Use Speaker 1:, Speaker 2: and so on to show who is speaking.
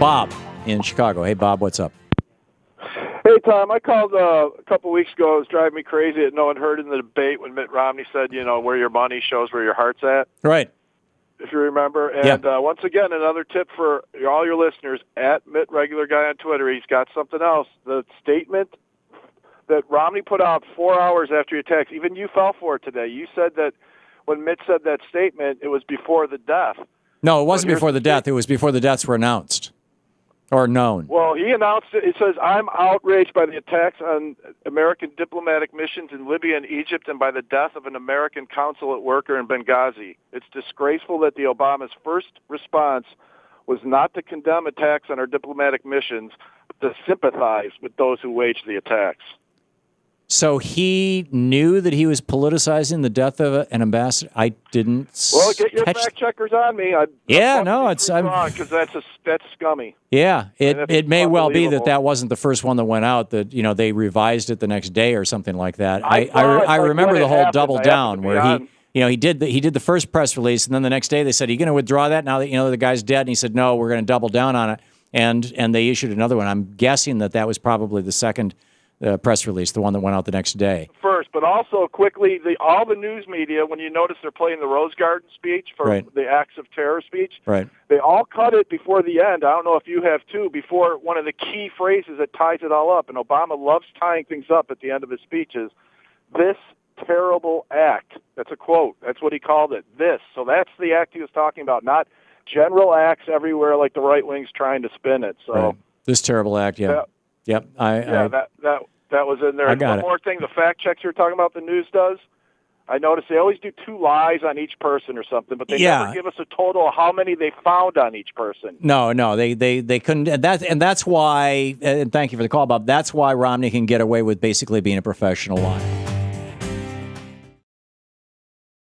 Speaker 1: Bob in Chicago. Hey, Bob, what's up?
Speaker 2: Hey, Tom, I called a couple weeks ago. It was driving me crazy that no one heard in the debate when Mitt Romney said, where your money shows where your heart's at.
Speaker 1: Right.
Speaker 2: If you remember. And once again, another tip for all your listeners, at Mitt Regular Guy on Twitter, he's got something else. The statement that Romney put out 4 hours after he attacked, even you fell for it today. You said that when Mitt said that statement, it was before the death.
Speaker 1: No, it wasn't before the death. It was before the deaths were announced or known.
Speaker 2: Well, he announced it. He says, I'm outraged by the attacks on American diplomatic missions in Libya and Egypt and by the death of an American consulate worker in Benghazi. It's disgraceful that the Obama's first response was not to condemn attacks on our diplomatic missions, but to sympathize with those who waged the attacks.
Speaker 1: So he knew that he was politicizing the death of an ambassador. I didn't.
Speaker 2: Well, get your fact checkers on me.
Speaker 1: It's
Speaker 2: because that's scummy.
Speaker 1: Yeah, it may well be that wasn't the first one that went out. That they revised it the next day or something like that. I remember the whole double down where he did the first press release, and then the next day they said, "Are you going to withdraw that now that the guy's dead?" And he said, "No, we're going to double down on it." And they issued another one. I'm guessing that was probably the second press release, the one that went out the next day.
Speaker 2: First, but also quickly, all the news media, when you notice they're playing the Rose Garden speech for the acts of terror speech, they all cut it before the end. I don't know if you have too, before one of the key phrases that ties it all up. And Obama loves tying things up at the end of his speeches. This terrible act. That's a quote. That's what he called it. This. So that's the act he was talking about, not general acts everywhere like the right wing's trying to spin it. So
Speaker 1: this terrible act,
Speaker 2: Yep. That was in there.
Speaker 1: I got
Speaker 2: One more thing, the fact checks you're talking about the news does, I noticed they always do 2 lies on each person or something, but they never give us a total of how many they found on each person.
Speaker 1: No, they couldn't. And that's why, and thank you for the call, Bob, that's why Romney can get away with basically being a professional liar.